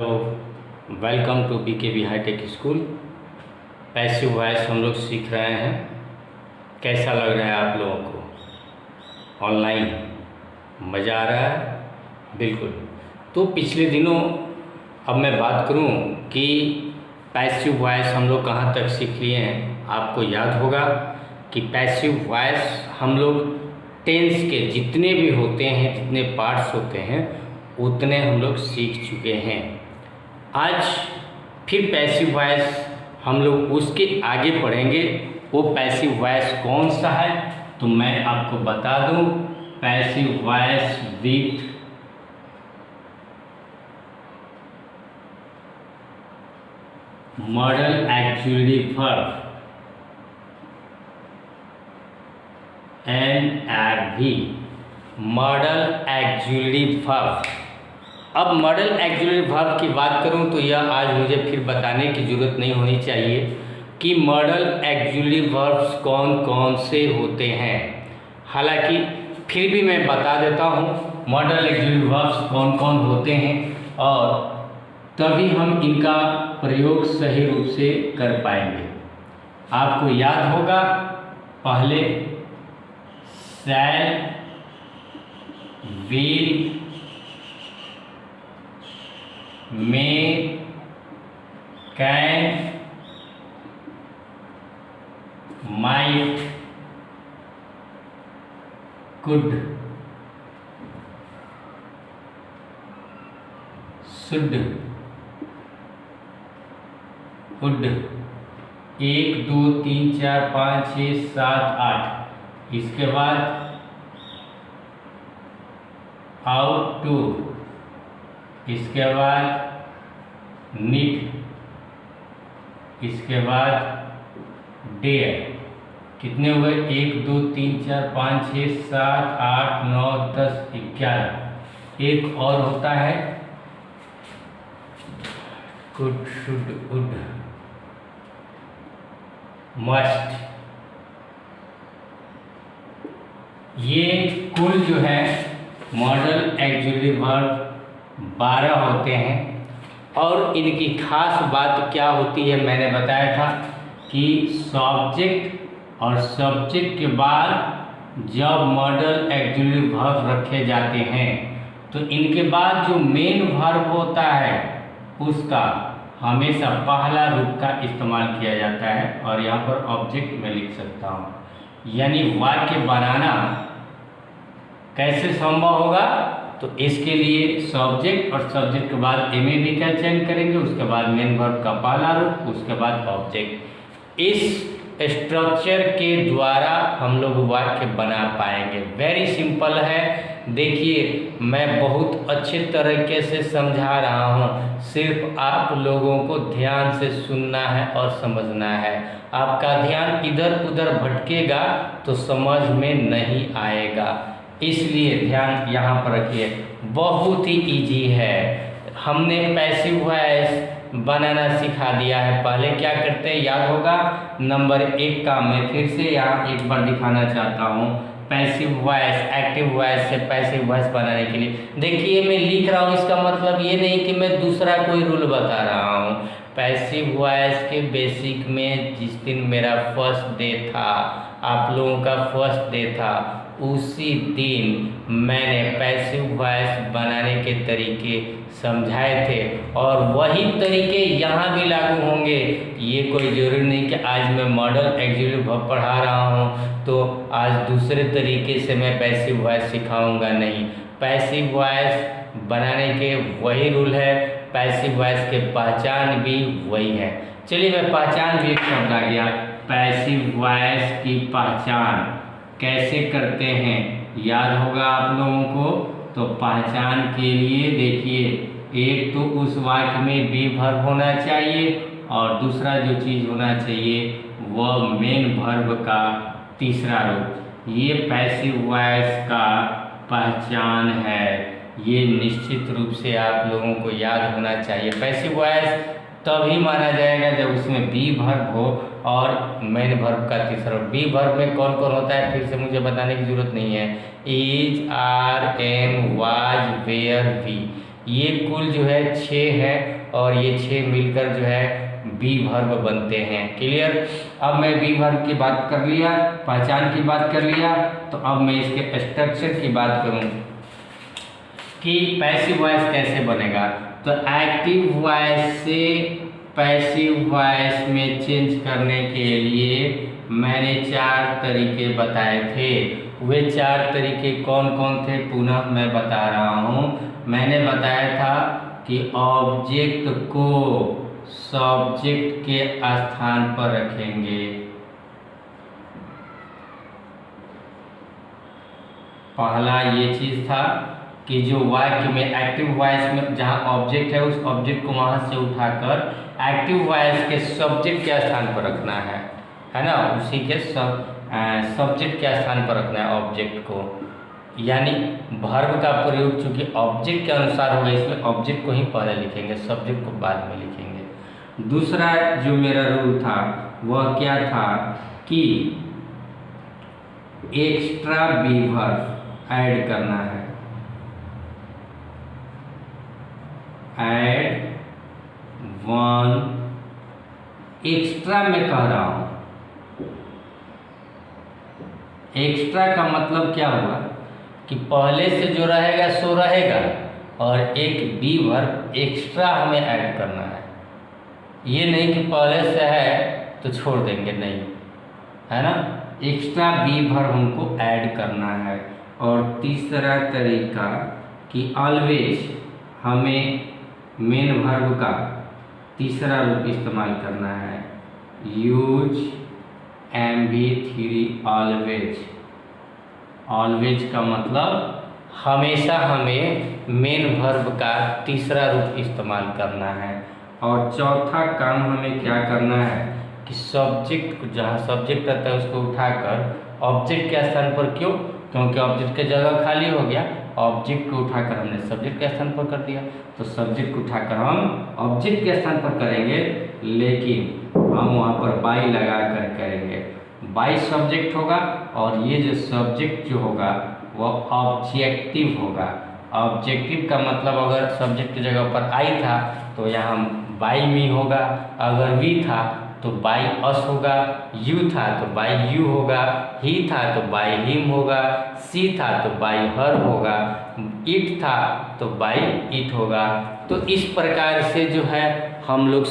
तो welcome to BKB hitech school. Passive voice हम लोग सीख रहे हैं। कैसा लग रहा है आप लोगों को? ऑनलाइन मज़ा आ रहा है? बिल्कुल। तो पिछले दिनों अब मैं बात करूं कि पैसिव वॉइस हम लोग कहां तक सीख लिए हैं। आपको याद होगा कि पैसिव वॉइस हम लोग टेंस के जितने भी होते हैं, जितने पार्ट्स होते हैं, उतने हम लोग सीख चुके हैं। आज फिर पैसिव वॉइस हम लोग उसके आगे पढ़ेंगे। वो पैसिव वॉइस कौन सा है तो मैं आपको बता दूं। Passive voice with model actually verb MAV, model actually verb. अब मॉडल एक्चुअली वर्ब की बात करूं तो यह आज मुझे फिर बताने की ज़रूरत नहीं होनी चाहिए कि मॉडल एक्चुअली वर्ब्स कौन कौन से होते हैं। हालांकि फिर भी मैं बता देता हूं मॉडल एक्चुअली वर्ब्स कौन कौन होते हैं, और तभी हम इनका प्रयोग सही रूप से कर पाएंगे। आपको याद होगा पहले शैल, will, may, can, might, could, should, would। 1 2 3 4 5 6 7 8। इसके बाद आउट टू, इसके बाद नीड, इसके बाद डेयर। कितने हुए? 1 2 3 4 5 6 7 8 9 10 11। एक और होता है कुड, शुड, वुड, मस्ट। ये कुल जो है मॉडल एक्चुअली वर्ब 12 होते हैं। और इनकी खास बात क्या होती है मैंने बताया था कि सब्जेक्ट और सब्जेक्ट के बाद जब मॉडल एक्चुअली वर्ब रखे जाते हैं तो इनके बाद जो मेन वर्ब होता है उसका हमेशा पहला रूप का इस्तेमाल किया जाता है। और यहाँ पर ऑब्जेक्ट में लिख सकता हूँ। यानी वाक्य बनाना कैसे संभव होगा तो इसके लिए सब्जेक्ट और सब्जेक्ट के बाद MAV का चयन करेंगे, उसके बाद मेन वर्ब का पहला रूप, उसके बाद ऑब्जेक्ट। इस स्ट्रक्चर के द्वारा हम लोग वाक्य बना पाएंगे। वेरी सिंपल है। देखिए मैं बहुत अच्छे तरीके से समझा रहा हूँ, सिर्फ आप लोगों को ध्यान से सुनना है और समझना है। आपका ध्यान इधर उधर भटकेगा तो समझ में नहीं आएगा, इसलिए ध्यान यहाँ पर रखिए। बहुत ही इजी है। हमने पैसिव वॉइस बनाना सिखा दिया है। पहले क्या करते हैं याद होगा। नंबर 1 का मैं फिर से यहाँ एक बार दिखाना चाहता हूँ। पैसिव वॉइस एक्टिव वॉइस से पैसिव वॉइस बनाने के लिए देखिए मैं लिख रहा हूँ। इसका मतलब ये नहीं कि मैं दूसरा कोई रूल बता रहा हूँ। पैसिव वॉइस के बेसिक में जिस दिन मेरा फर्स्ट डे था, आप लोगों का फर्स्ट डे था, उसी दिन मैंने पैसिव वॉइस बनाने के तरीके समझाए थे और वही तरीके यहाँ भी लागू होंगे। ये कोई ज़रूरी नहीं कि आज मैं मॉडल एक्चुअली वर्ब पढ़ा रहा हूँ तो आज दूसरे तरीके से मैं पैसिव वॉइस सिखाऊंगा। नहीं, पैसिव वॉइस बनाने के वही रूल है, पैसिव वॉइस के पहचान भी वही है। चलिए मैं पहचान भी एक शब्द आ गया। पैसिव वॉइस की पहचान कैसे करते हैं याद होगा आप लोगों को। तो पहचान के लिए देखिए, एक तो उस वाक्य में बी वर्ब होना चाहिए और दूसरा जो चीज़ होना चाहिए वह मेन वर्ब का तीसरा रूप। ये पैसिव वॉइस का पहचान है। ये निश्चित रूप से आप लोगों को याद होना चाहिए। पैसिव वॉइस तभी माना जाएगा जब उसमें बी वर्ब हो और मेन वर्ब का तीसरा। बी वर्ब में कौन कौन होता है फिर से मुझे बताने की जरूरत नहीं है। Is, are, am, was, were, we, ये कुल जो है 6 है और ये 6 मिलकर जो है बी वर्ब बनते हैं। क्लियर। अब मैं बी वर्ब की बात कर लिया, पहचान की बात कर लिया, तो अब मैं इसके स्ट्रक्चर की बात करूं कि पैसिव वॉइस कैसे बनेगा। तो एक्टिव वॉइस से पैसिव वॉइस में चेंज करने के लिए मैंने 4 तरीके बताए थे। वे 4 तरीके कौन कौन थे पुनः मैं बता रहा हूँ। मैंने बताया था कि ऑब्जेक्ट को सब्जेक्ट के स्थान पर रखेंगे। पहला ये चीज था कि जो वाक्य में एक्टिव वॉइस में जहाँ ऑब्जेक्ट है उस ऑब्जेक्ट को वहाँ से उठाकर एक्टिव वॉइस के सब्जेक्ट के स्थान पर रखना है ना, उसी के सब्जेक्ट के स्थान पर रखना है ऑब्जेक्ट को। यानी वर्ब का प्रयोग चूंकि ऑब्जेक्ट के अनुसार होगा इसलिए ऑब्जेक्ट को ही पहले लिखेंगे, सब्जेक्ट को बाद में लिखेंगे। दूसरा जो मेरा रूल था वह क्या था कि एक्स्ट्रा बी वर्ब ऐड करना है। ऐड वन एक्स्ट्रा मैं कह रहा हूं। एक्स्ट्रा का मतलब क्या हुआ कि पहले से जो रहेगा सो रहेगा और एक बी वर्ब एक्स्ट्रा हमें ऐड करना है। ये नहीं कि पहले से है तो छोड़ देंगे, नहीं, है ना। एक्स्ट्रा बी वर्ब हमको ऐड करना है। और तीसरा तरीका कि ऑलवेज हमें मेन वर्ब का तीसरा रूप इस्तेमाल करना है। Use MV3 always. ऑलवेज का मतलब हमेशा हमें मेन वर्ब का तीसरा रूप इस्तेमाल करना है। और चौथा काम हमें क्या करना है कि सब्जेक्ट को जहाँ सब्जेक्ट रहता है उसको उठाकर ऑब्जेक्ट के स्थान पर, क्यों, क्योंकि ऑब्जेक्ट की जगह खाली हो गया, ऑब्जेक्ट को उठाकर हमने सब्जेक्ट के स्थान पर कर दिया, तो सब्जेक्ट को उठाकर हम ऑब्जेक्ट के स्थान पर करेंगे, लेकिन हम वहाँ पर बाई लगा कर करेंगे। बाई सब्जेक्ट होगा और ये जो सब्जेक्ट जो होगा वह ऑब्जेक्टिव होगा। ऑब्जेक्टिव का मतलब अगर सब्जेक्ट की जगह पर आई था तो यहाँ बाई मी होगा, अगर वी था तो बाई अस होगा, यू था तो बाई यू होगा, ही था तो बाई हिम होगा, सी था तो बाई हर होगा, इट था तो बाई इट होगा। तो इस प्रकार से जो है हम लोग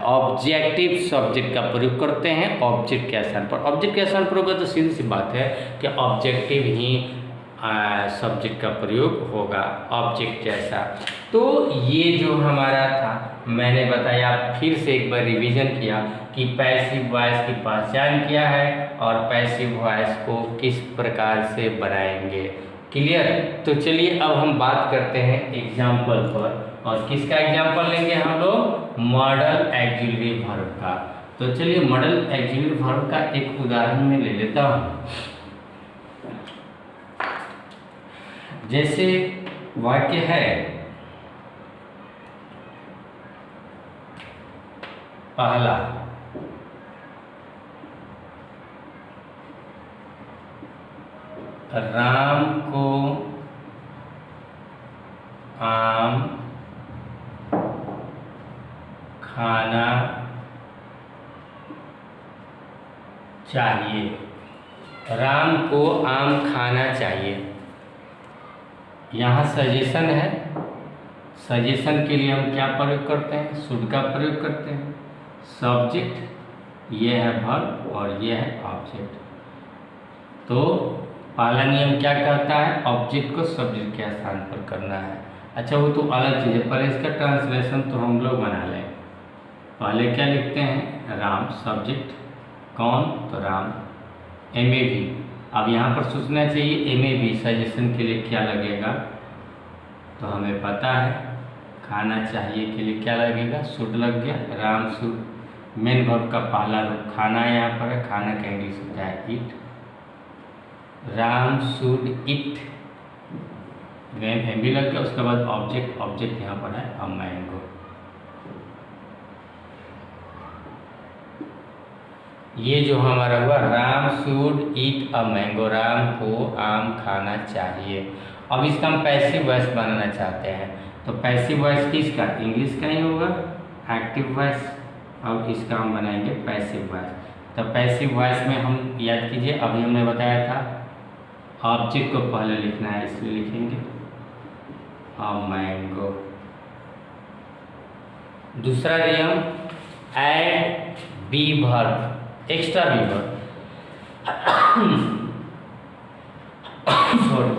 ऑब्जेक्टिव सब्जेक्ट का प्रयोग करते हैं ऑब्जेक्ट के स्थान पर। ऑब्जेक्ट के स्थान पर होगा तो सीधी सी बात है कि ऑब्जेक्टिव ही सब्जेक्ट का प्रयोग होगा, ऑब्जेक्ट जैसा। तो ये जो हमारा था मैंने बताया, फिर से एक बार रिवीजन किया कि पैसिव वॉइस की पहचान क्या है और पैसिव वॉइस को किस प्रकार से बनाएंगे। क्लियर। तो चलिए अब हम बात करते हैं एग्जाम्पल पर, और किसका एग्जाम्पल लेंगे हम लोग, मॉडल ऑक्सिलरी वर्ब का। तो चलिए मॉडल ऑक्सिलरी वर्ब का एक उदाहरण में ले लेता हूँ। जैसे वाक्य है, पहला, राम को आम खाना चाहिए। राम को आम खाना चाहिए। यहाँ सजेशन है। सजेशन के लिए हम क्या प्रयोग करते हैं, शुड का प्रयोग करते हैं। सब्जेक्ट ये है वर्ब और ये है ऑब्जेक्ट। तो पहला नियम क्या कहता है, ऑब्जेक्ट को सब्जेक्ट के स्थान पर करना है। अच्छा वो तो अलग चीज़ है, पर इसका ट्रांसलेशन तो हम लोग बना लें। पहले क्या लिखते हैं, राम सब्जेक्ट, कौन, तो राम, MAV। अब यहाँ पर सोचना चाहिए MAV सजेशन के लिए क्या लगेगा, तो हमें पता है खाना चाहिए के लिए क्या लगेगा, शुड लग गया। राम शुड, मेन वर्ब का पहला रूप खाना यहाँ पर है, खाना का इंग्लिश होता है ईट। राम शुड ईट, MB लग गया। उसके बाद ऑब्जेक्ट, ऑब्जेक्ट यहाँ पर है अ मैंगो। ये जो हमारा हुआ, Ram should eat a mango, Ram को आम खाना चाहिए। अब इसका हम पैसिव वॉइस बनाना चाहते हैं, तो पैसिव वॉइस किसका, इंग्लिश का ही होगा, एक्टिव वॉइस। अब इसका हम बनाएंगे पैसिव वॉइस। तो पैसिव वॉइस में हम याद कीजिए, अभी हमने बताया था ऑब्जेक्ट को पहले लिखना है, इसलिए लिखेंगे अ मैंगो। दूसरा नियम, add be verb, extra be verb sorry.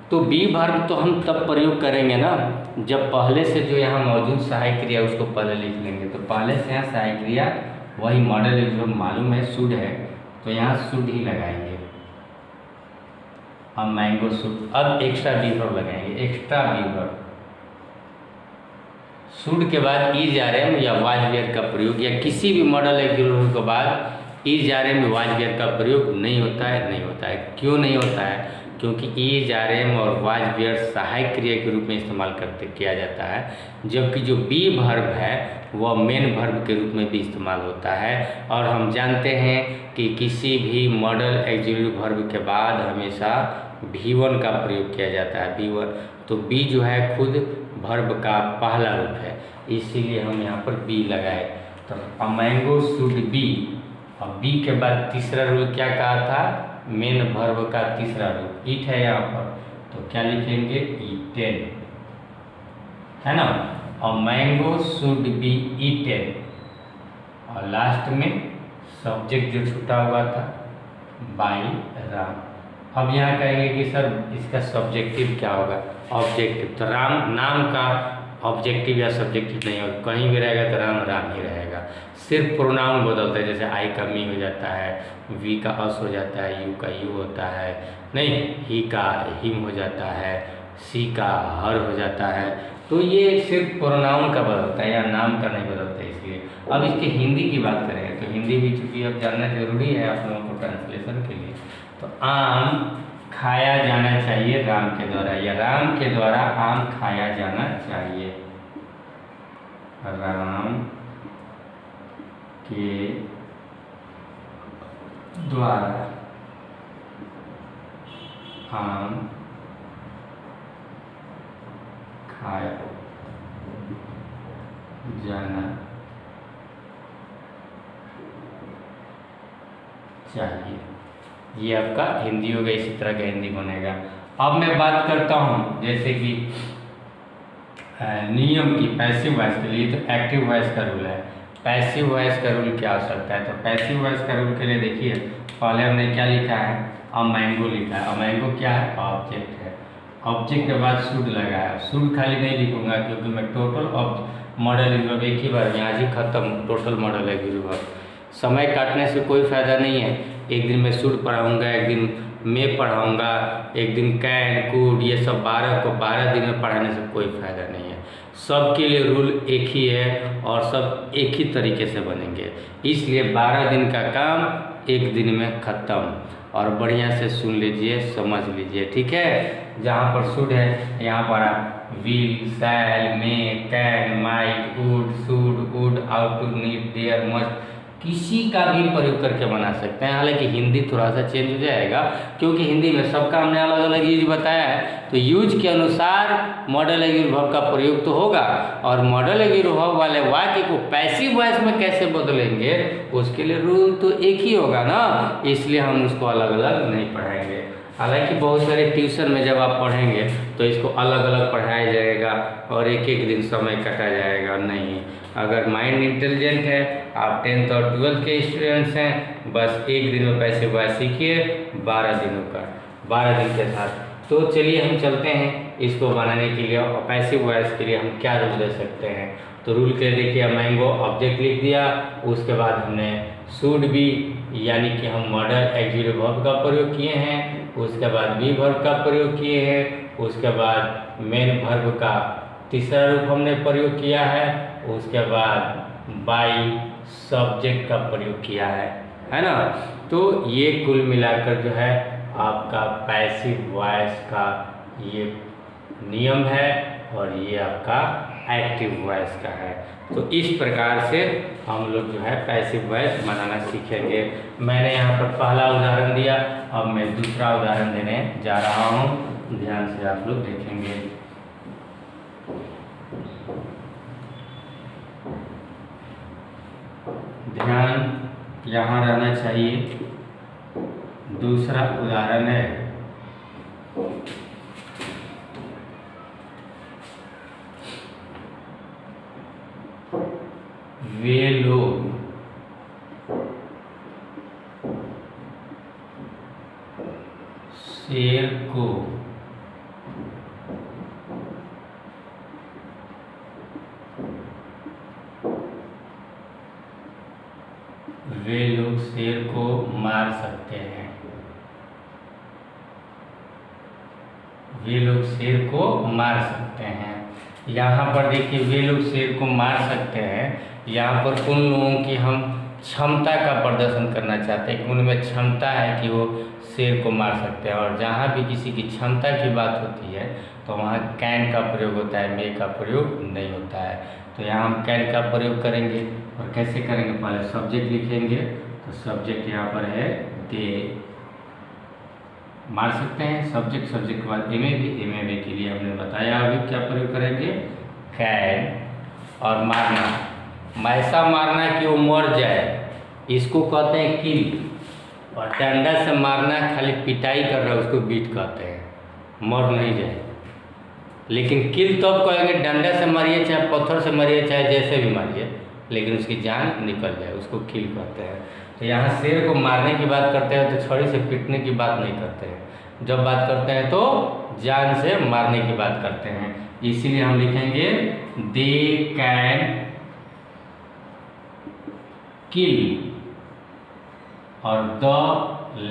तो बी वर्ब तो हम तब प्रयोग करेंगे ना जब पहले से जो यहाँ मौजूद सहायक क्रिया उसको पहले लिख लेंगे। तो पहले से यहाँ सहायक क्रिया वही मॉडल जो मालूम है शुड है, तो यहाँ शुड ही लगाएंगे। अब मैंगो शुड, अब एक्स्ट्रा बी वर्ब लगाएंगे, एक्स्ट्रा बी वर्ब। शुड के बाद इज आर एम या वाज वेयर का प्रयोग, या किसी भी मॉडल एग्जीक्यूटिव के बाद is are am was were का प्रयोग नहीं होता है, नहीं होता है। क्यों नहीं होता है? क्योंकि इज आर एम और वाज वेयर सहायक क्रिया के रूप में इस्तेमाल किया जाता है, जबकि जो बी वर्ब है वह मेन वर्ब के रूप में भी इस्तेमाल होता है। और हम जानते हैं कि किसी भी मॉडल एग्जीक्यूटिव वर्ब के बाद हमेशा V1 का प्रयोग किया जाता है, V1। तो बी जो है खुद वर्ब का पहला रूप है, इसीलिए हम यहाँ पर बी लगाए। तो अ मैंगो शुड बी, और बी के बाद तीसरा रूल क्या कहा था, मेन वर्ब का तीसरा रूप ईट है यहाँ पर, तो क्या लिखेंगे, ईटेन, है ना। और मैंगो शुड बी ईटेन, और लास्ट में सब्जेक्ट जो छूटा हुआ था बाय राम। अब यहाँ कहेंगे कि सर इसका सब्जेक्टिव क्या होगा, ऑब्जेक्टिव। तो राम नाम का ऑब्जेक्टिव या सब्जेक्टिव नहीं होगा, कहीं भी रहेगा तो राम राम ही रहेगा। सिर्फ प्रोनाउन बदलता है, जैसे आई का मी हो जाता है, वी का अस हो जाता है, यू का यू होता है, नहीं ही का हिम हो जाता है, सी का हर हो जाता है। तो ये सिर्फ प्रोनाउन का बदलता है या नाम का नहीं बदलता है, इसलिए। अब इसकी हिंदी की बात करें तो हिंदी भी चूँकि अब जानना जरूरी है आप लोगों को ट्रांसलेशन के लिए। तो आम खाया जाना चाहिए राम के द्वारा, या राम के द्वारा आम खाया जाना चाहिए, राम के द्वारा आम खाया जाना चाहिए। ये आपका हिंदी होगा, इसी तरह का हिंदी बनेगा। अब मैं बात करता हूँ जैसे कि नियम की पैसिव वॉइस के लिए, तो एक्टिव वॉइस का रूल है। पैसिव वॉइस का रूल क्या हो सकता है, तो पैसिव वॉइस का रूल के लिए देखिए, पहले हमने क्या लिखा है, अ मैंगो लिखा है। अ मैंगो क्या है, ऑब्जेक्ट है। ऑब्जेक्ट के बाद शुड लगाया, शुड खाली नहीं लिखूंगा क्योंकि मैं टोटल मॉडल एग्जीक्यूटिव एक ही बार में आज ही खत्म, टोटल मॉडल एग्जीक्यूटिव। समय काटने से कोई फायदा नहीं है, एक दिन मैं शुड पढ़ाऊँगा, एक दिन मैं पढ़ाऊँगा, एक दिन कैन कुड, ये सब 12 को 12 दिन में पढ़ाने से कोई फायदा नहीं है। सबके लिए रूल एक ही है और सब एक ही तरीके से बनेंगे, इसलिए 12 दिन का काम एक दिन में ख़त्म। और बढ़िया से सुन लीजिए, समझ लीजिए, ठीक है। जहाँ पर शुड है यहाँ पर आप will, shall, may, can, might, would, should, would, ought to, need, dare, must, किसी का भी प्रयोग करके बना सकते हैं। हालांकि हिंदी थोड़ा सा चेंज हो जाएगा क्योंकि हिंदी में सबका हमने अलग अलग यूज बताया है, तो यूज के अनुसार मॉडल एग्जीक्यूटिव वर्ब का प्रयोग तो होगा। और मॉडल एग्जीक्यूटिव वर्ब वाले वाक्य को पैसिव वॉइस में कैसे बदलेंगे उसके लिए रूल तो एक ही होगा ना, इसलिए हम उसको अलग अलग नहीं पढ़ाएंगे। हालांकि बहुत सारे ट्यूशन में जब आप पढ़ेंगे तो इसको अलग अलग पढ़ाया जाएगा और एक एक दिन समय काटा जाएगा, नहीं। अगर माइंड इंटेलिजेंट है, आप 10th और 12th के स्टूडेंट्स हैं, बस एक दिन में पैसिव वॉइस सीखिए 12 दिनों का, 12 दिन के साथ। तो चलिए हम चलते हैं इसको बनाने के लिए, और पैसिव वॉइस के लिए हम क्या रूल दे सकते हैं। तो रूल के देखिए, मैंगो ऑब्जेक्ट लिख दिया, उसके बाद हमने शुड बी यानी कि हम मॉडल एग्जीक्यूटिव वर्ब का प्रयोग किए हैं, उसके बाद बी वर्ब का प्रयोग किए हैं, उसके बाद मेन वर्ब का तीसरा रूप हमने प्रयोग किया है, उसके बाद बाय सब्जेक्ट का प्रयोग किया है ना। तो ये कुल मिलाकर जो है आपका पैसिव वॉइस का ये नियम है और ये आपका एक्टिव वॉइस का है। तो इस प्रकार से हम लोग जो है पैसिव वॉइस बनाना सीखेंगे। मैंने यहाँ पर पहला उदाहरण दिया, अब मैं दूसरा उदाहरण देने जा रहा हूँ। ध्यान से आप लोग देखेंगे। ध्यान यहाँ रहना चाहिए। दूसरा उदाहरण है, वे लोग शेर को मार सकते हैं। वे लोग शेर को मार सकते हैं। यहाँ पर देखिए, वे लोग शेर को मार सकते हैं। यहाँ पर उन लोगों की हम क्षमता का प्रदर्शन करना चाहते हैं कि उनमें क्षमता है कि वो शेर को मार सकते हैं। और जहाँ भी किसी की क्षमता की बात होती है तो वहाँ कैन का प्रयोग होता है, मे का प्रयोग नहीं होता है। तो यहाँ हम कैन का प्रयोग करेंगे। और कैसे करेंगे, पहले सब्जेक्ट लिखेंगे। तो सब्जेक्ट यहाँ पर है दे, मार सकते हैं। सब्जेक्ट के बाद एम ए के लिए हमने बताया अभी क्या प्रयोग करेंगे, कैन। और मारना, ऐसा मारना कि वो मर जाए, इसको कहते हैं किल। और डंडा से मारना, खाली पिटाई कर रहा है उसको बीट कहते हैं, मर नहीं जाए। लेकिन किल तब कहेंगे डंडा से मारिए, चाहे पत्थर से मारिए, चाहे जैसे भी मारिए, लेकिन उसकी जान निकल जाए, उसको किल कहते हैं। तो यहाँ शेर को मारने की बात करते हैं तो छड़ी से पीटने की बात नहीं करते हैं। जब बात करते हैं तो जान से मारने की बात करते हैं। इसीलिए हम लिखेंगे दे कैन किल। और द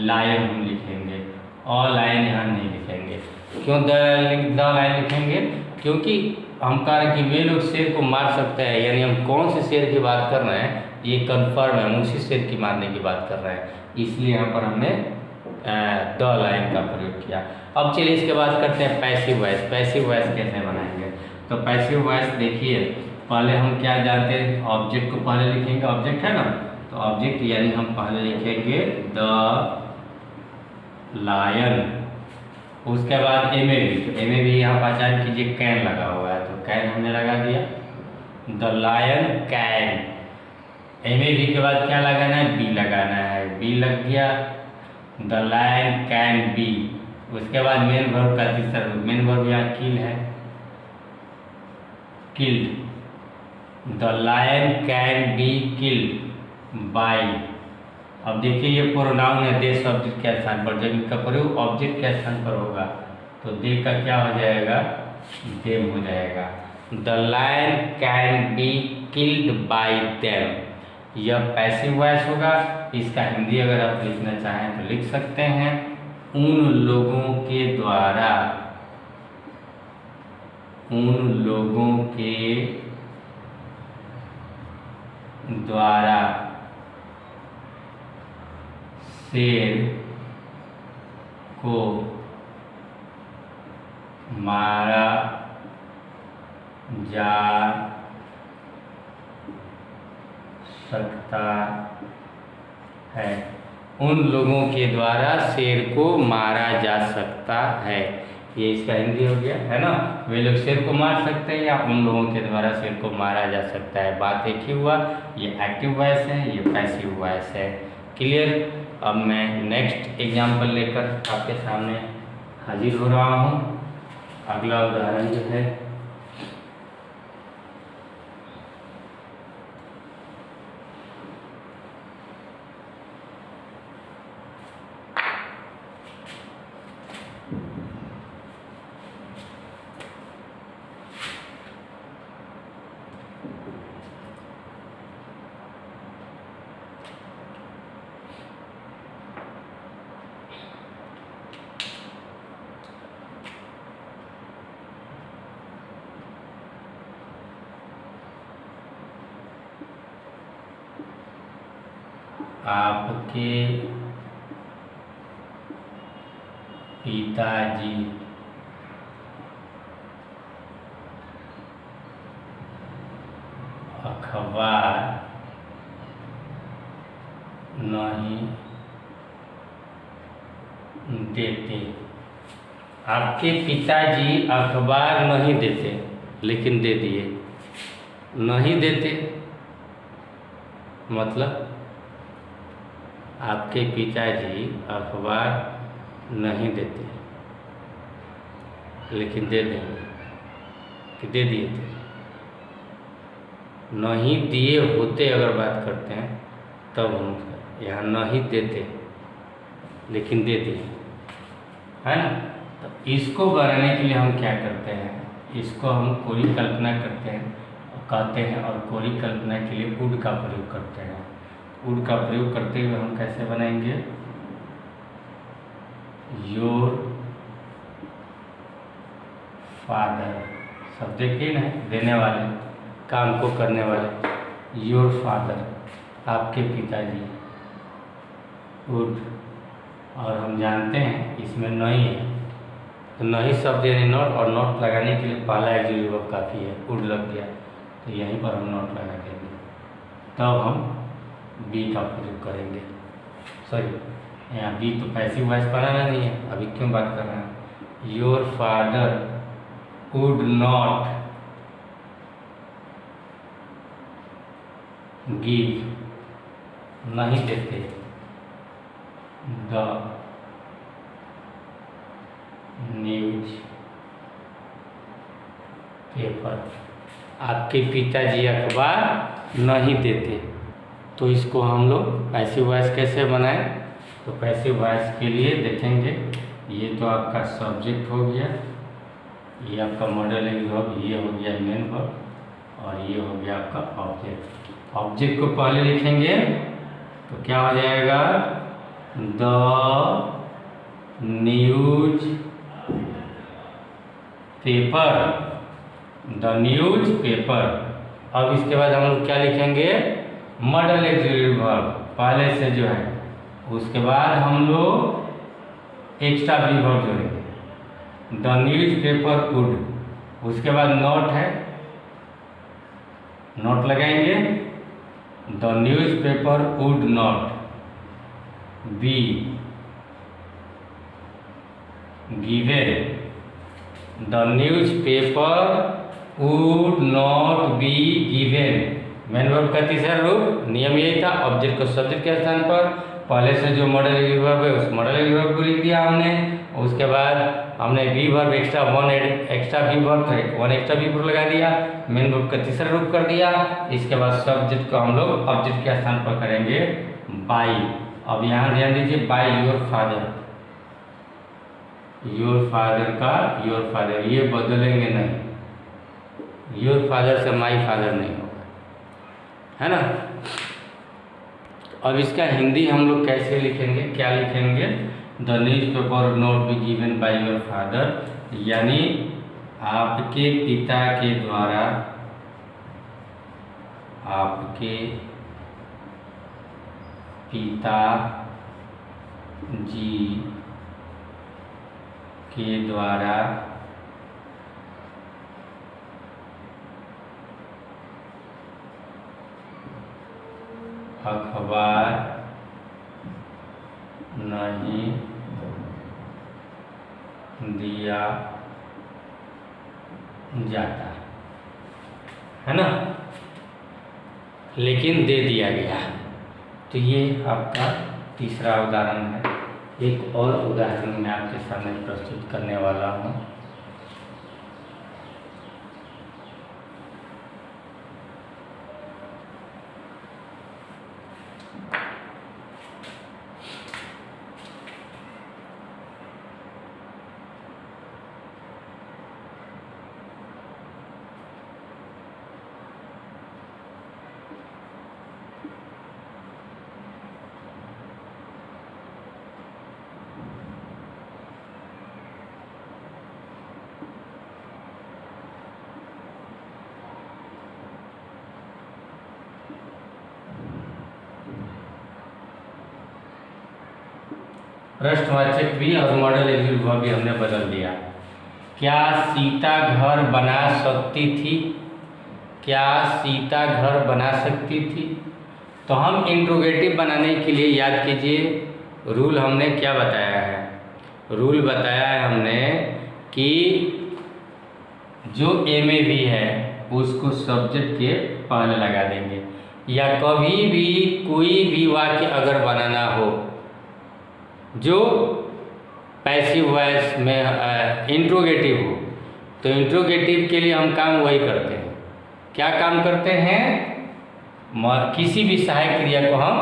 लायन हम लिखेंगे, और लायन यहाँ नहीं लिखेंगे। क्यों द लायन लिखेंगे, क्योंकि हम कह रहे हैं कि वे लोग शेर को मार सकते हैं, यानी हम कौन से शेर की बात कर रहे हैं ये कंफर्म है, हम उसी शेर की मारने की बात कर रहे हैं। इसलिए यहाँ पर हमने द लाइन का प्रयोग किया। अब चलिए इसके बाद करते हैं पैसिव वॉइस। पैसिव वॉइस कैसे बनाएंगे, तो पैसिव वॉइस देखिए, पहले हम क्या जानते हैं, ऑब्जेक्ट को पहले लिखेंगे, ऑब्जेक्ट है ना, तो ऑब्जेक्ट यानी हम पहले लिखेंगे द लायन। उसके बाद एम ए भी यहाँ पहचान कीजिए, कैन लगा हुआ है तो कैन हमने लगा दिया, the lion can. M A के बाद क्या लगाना है, बी लगाना है, बी लग गया, द लायन कैन बी। उसके बाद मेन वर्ब का तीसरा रूप, मेन वर्ब यहाँ किल है, killed. The lion can be killed by. अब देखिए ये प्रोनाउन है, दे सब्जेक्ट के स्थान पर, जब इनका प्रयोग ऑब्जेक्ट के स्थान पर होगा तो दे का क्या हो जाएगा, देम हो जाएगा। The lion can be killed by them, यह पैसिव वॉइस होगा। इसका हिंदी अगर आप लिखना चाहें तो लिख सकते हैं, उन लोगों के द्वारा, उन लोगों के द्वारा शेर को मारा जा सकता है। उन लोगों के द्वारा शेर को मारा जा सकता है, ये इसका हिंदी हो गया, है ना। वे लोग शेर को मार सकते हैं या उन लोगों के द्वारा शेर को मारा जा सकता है, बात एक ही हुआ। ये एक्टिव वॉइस है, ये पैसिव वॉइस है। क्लियर। अब मैं नेक्स्ट एग्जाम्पल लेकर आपके सामने हाजिर हो रहा हूँ। अगला उदाहरण जो है, आपके पिताजी अखबार नहीं देते। आपके पिताजी अखबार नहीं देते लेकिन दे दिए। नहीं देते मतलब आपके पिताजी अखबार नहीं देते लेकिन दे देंगे कि दे दिए थे। नहीं दिए होते अगर बात करते हैं तब हम यहाँ नहीं देते लेकिन दे दिए, है ना। तो इसको बनाने के लिए हम क्या करते हैं, इसको हम कोरी कल्पना करते हैं कहते हैं, और कोरी कल्पना के लिए वुड का प्रयोग करते हैं। वुड का प्रयोग करते हुए हम कैसे बनाएंगे, योर फादर, सब देखिए ना, देने वाले, काम को करने वाले, योर फादर आपके पिताजी, वुड, और हम जानते हैं इसमें नहीं है तो नहीं शब्द यानी नॉट, और नॉट लगाने के लिए पहला एक्सिलरी वर्ब काफ़ी है, वुड लग गया तो यहीं पर हम नॉट लगा देंगे, तब हम बी का प्रयोग करेंगे। सॉरी यहाँ बी तो पैसिव वॉइस बनाना नहीं है, अभी क्यों बात कर रहे हैं। Your father would not give, नहीं देते, द न्यूज पेपर, आपके पिताजी अखबार नहीं देते। तो इसको हम लोग पैसिव वॉइस कैसे बनाएं, तो पैसिव वॉइस के लिए देखेंगे, ये तो आपका सब्जेक्ट हो गया, ये आपका मॉडल वर्ब, ये हो गया मेन वर्ब, और ये हो गया आपका ऑब्जेक्ट। ऑब्जेक्ट को पहले लिखेंगे तो क्या हो जाएगा, the news paper, the news paper. अब इसके बाद हम लोग क्या लिखेंगे, मॉडल एक्सिलरी वर्ब पहले से जो है, उसके बाद हम लोग एक्स्ट्रा बी वर्ब जोड़ेंगे, द न्यूज पेपर वुड, उसके बाद नॉट है, नॉट लगाएंगे, the news paper would not be given, the news paper would not be given. Main verb का तीसरा रूप, नियम यही था, ऑब्जेक्ट को सब्जेक्ट के स्थान पर पहले से जो मॉडल वर्ब है उस मॉडल वर्ब को लिख दिया हमने, उसके बाद हमने be verb extra one extra be verb थे, वन एक्स्ट्रा बी वर्ब लगा दिया, मेन वर्ब का तीसरा रूप कर दिया। इसके बाद सब्जेक्ट को हम लोग ऑब्जेक्ट के स्थान पर करेंगे बाई। अब यहाँ ध्यान दीजिए, by your father, your father का योर फादर, ये बदलेंगे नहीं, योर फादर से माई फादर नहीं होगा, है ना। अब इसका हिंदी हम लोग कैसे लिखेंगे, क्या लिखेंगे, the news paper not be given by your father, यानी आपके पिता के द्वारा, आपके पिता जी के द्वारा अखबार नहीं दिया जाता, है ना, लेकिन दे दिया गया। तो ये आपका तीसरा उदाहरण है। एक और उदाहरण मैं आपके सामने प्रस्तुत करने वाला हूँ। प्रश्नवाचक भी और मॉडल एक्सिलरी वर्ब भी हमने बदल दिया। क्या सीता घर बना सकती थी, क्या सीता घर बना सकती थी। तो हम इंट्रोगेटिव बनाने के लिए याद कीजिए रूल हमने क्या बताया है, रूल बताया है हमने कि जो MAV है उसको सब्जेक्ट के पहले लगा देंगे, या कभी भी कोई भी वाक्य अगर बनाना हो जो पैसिव वॉइस में इंट्रोगेटिव हो, तो इंट्रोगेटिव के लिए हम काम वही करते हैं। क्या काम करते हैं? किसी भी सहायक क्रिया को हम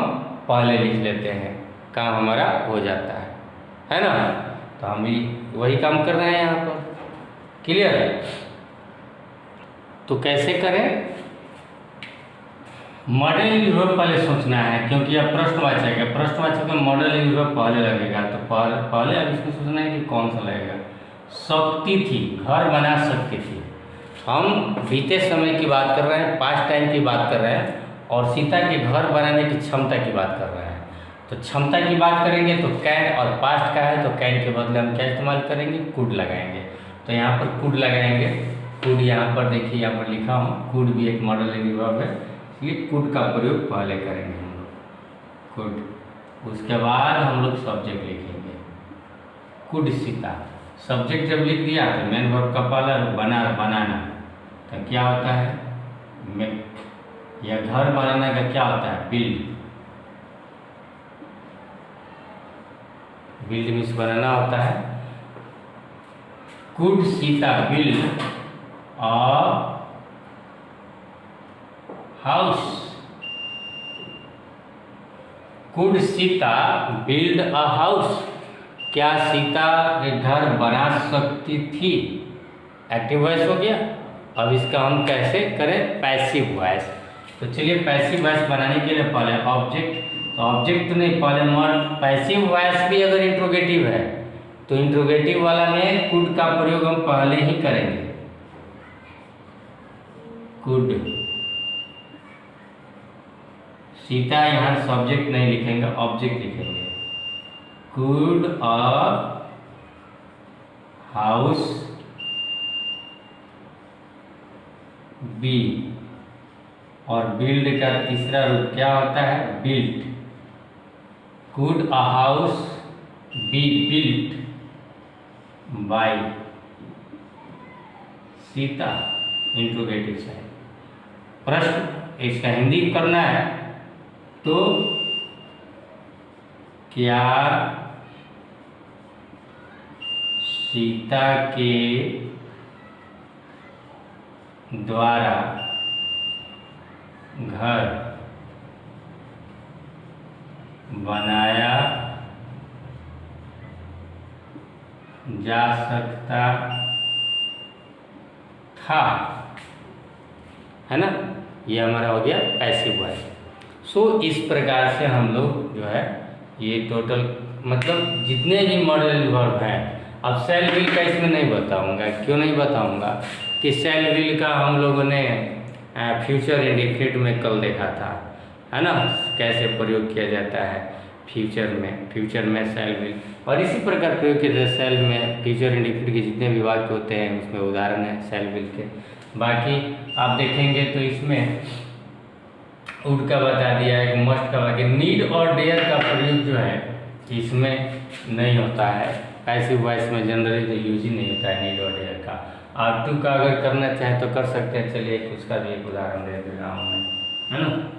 पहले लिख लेते हैं, काम हमारा हो जाता है ना। तो हम भी वही काम कर रहे हैं यहाँ पर। क्लियर? तो कैसे करें? मॉडल यूनिवर्ब पहले सोचना है, क्योंकि अब प्रश्नवाचक है, प्रश्नवाचक में मॉडल यूनिवर्ब पहले लगेगा। तो पहले अब इसमें सोचना है कि कौन सा लगेगा। सकती थी, घर बना सकती थी। हम बीते समय की बात कर रहे हैं, पास्ट टाइम की बात कर रहे हैं, और सीता के घर बनाने की क्षमता की बात कर रहे हैं। तो क्षमता की बात करेंगे तो कैन, और पास्ट का है तो कैन के बदले हम क्या इस्तेमाल करेंगे? कुड लगाएंगे। तो यहाँ पर कुड लगाएंगे। कुड यहाँ पर देखिए, यहाँ पर लिखा हूँ, कुड भी एक मॉडल यूनिवर्ब है, इसलिए कुड का प्रयोग पहले करेंगे हम लोग, कुड। उसके बाद हम लोग सब्जेक्ट लिखेंगे, कुड सीता। सब्जेक्ट जब लिख दिया तो मेन वर्ब का पहला बनाना, तो क्या होता है? मेक। या घर बनाना का क्या होता है? बिल्ड। बिल्ड मीन्स बनाना होता है। Could Sita build a house. Could Sita build a house. क्या सीता घर बना सकती थी? एक्टिव वॉइस हो गया। अब इसका हम कैसे करें? Passive voice. तो चलिए, पैसिव वॉइस बनाने के लिए पहले ऑब्जेक्ट, तो ऑब्जेक्ट तो नहीं, पहले मर्ड। पैसिव वॉइस भी अगर इंट्रोगेटिव है तो इंट्रोगेटिव वाला में कुड का प्रयोग हम पहले ही करेंगे, कुड। सीता यहाँ सब्जेक्ट नहीं लिखेंगे, ऑब्जेक्ट लिखेंगे। कुड अ हाउस बी, और बिल्ड का तीसरा रूप क्या होता है? Built. Could a house be built by Sita, interrogative से। प्रश्न इसका हिंदी करना है, तो क्या सीता के द्वारा घर बनाया जा सकता था, है ना। ये हमारा हो गया पैसिव वॉइस। सो इस प्रकार से हम लोग जो है ये टोटल, मतलब जितने भी मॉडल वर्ब हैं। अब सेल विल का इसमें नहीं बताऊंगा। क्यों नहीं बताऊंगा? कि सेल विल का हम लोगों ने फ्यूचर इंडिकेट में कल देखा था, है ना, कैसे प्रयोग किया जाता है फ्यूचर में सेल विल। और इसी प्रकार प्रयोग किया जाता है सेल में फ्यूचर इंडिकेट के जितने भी वाक्य होते हैं उसमें उदाहरण है सेल विल के। बाकी आप देखेंगे तो इसमें वुड का बता दिया, एक मस्ट का वाक्य। नीड और डेयर का प्रयोग जो है इसमें नहीं होता है। पैसिव वॉइस में जनरली तो यूज ही नहीं होता है नीड और डेयर का। आर टू का अगर करना चाहें तो कर सकते हैं। चलिए उसका भी एक उदाहरण दे दे रहा हूँ मैं, है ना।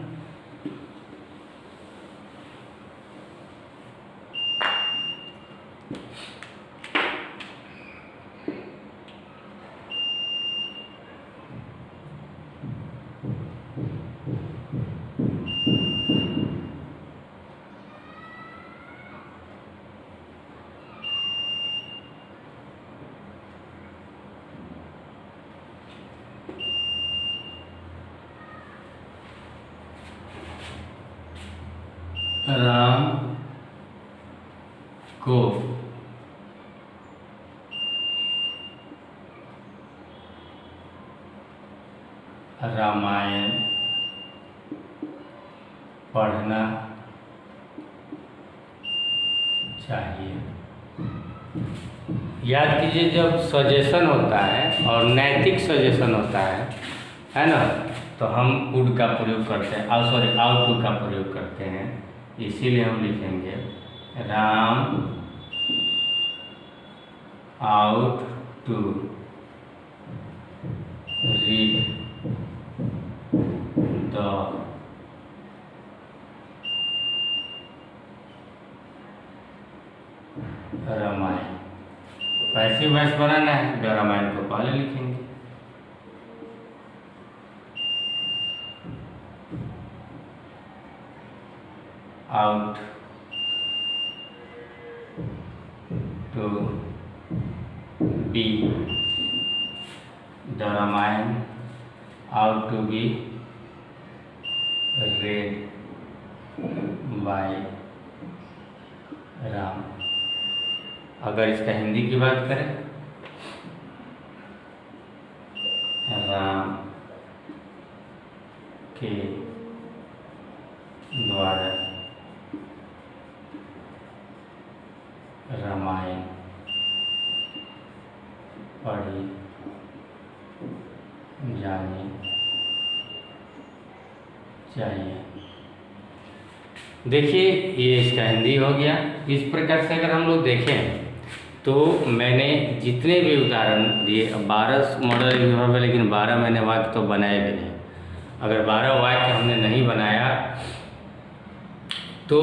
राम को रामायण पढ़ना चाहिए। याद कीजिए, जब सजेशन होता है और नैतिक सजेशन होता है ना, तो हम वुड का प्रयोग करते हैं, आउट टू का प्रयोग करते हैं। इसीलिए हम लिखेंगे Ram out to read the Ramayana. Passive voice बनाना है तो रामायण को पहले लिखेंगे। Out to be the Ramayana, out to be read by Ram. अगर इसका हिंदी की बात करें, राम के द्वारा रामायण पढ़ी जानी चाहिए। देखिए ये इसका हिंदी हो गया। इस प्रकार से अगर हम लोग देखें तो मैंने जितने भी उदाहरण दिए, 12 मॉडल वर्ब है, लेकिन 12 मैंने वाक्य तो बनाए भी नहीं। अगर 12 वाक्य हमने नहीं बनाया तो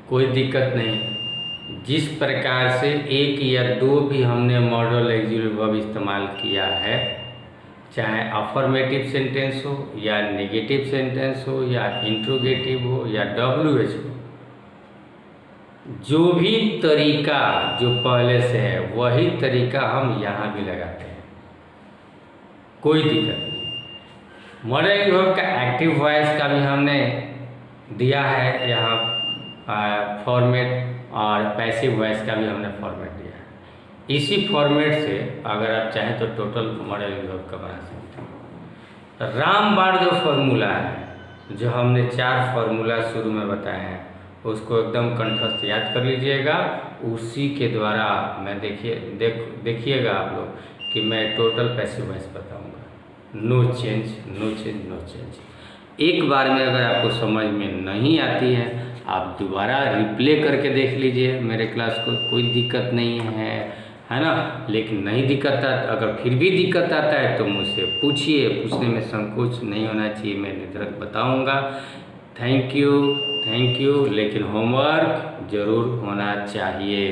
कोई दिक्कत नहीं। जिस प्रकार से 1 या 2 भी हमने मॉडल ऑक्सिलरी वर्ब इस्तेमाल किया है, चाहे अफर्मेटिव सेंटेंस हो या नेगेटिव सेंटेंस हो या इंट्रोगेटिव हो या WH हो, जो भी तरीका जो पहले से है वही तरीका हम यहाँ भी लगाते हैं, कोई दिक्कत नहीं। मॉडल वर्ब का एक्टिव वॉइस का भी हमने दिया है यहाँ फॉर्मेट, और पैसिव वॉइस का भी हमने फॉर्मेट दिया है। इसी फॉर्मेट से अगर आप चाहें तो टोटल मॉडल वर्ब का बना सकते हैं। रामबाण जो फॉर्मूला है, जो हमने 4 फॉर्मूला शुरू में बताए हैं, उसको एकदम कंठस्थ याद कर लीजिएगा। उसी के द्वारा मैं देखिएगा आप लोग कि मैं टोटल पैसिव वॉइस बताऊंगा। No change, no change, no change. एक बार में अगर आपको समझ में नहीं आती है, आप दोबारा रिप्ले करके देख लीजिए मेरे क्लास को, कोई दिक्कत नहीं है ना। लेकिन नहीं दिक्कत आता, अगर फिर भी दिक्कत आता है तो मुझसे पूछिए, पूछने में संकोच नहीं होना चाहिए, मैं निरंतर बताऊंगा। थैंक यू, लेकिन होमवर्क जरूर होना चाहिए।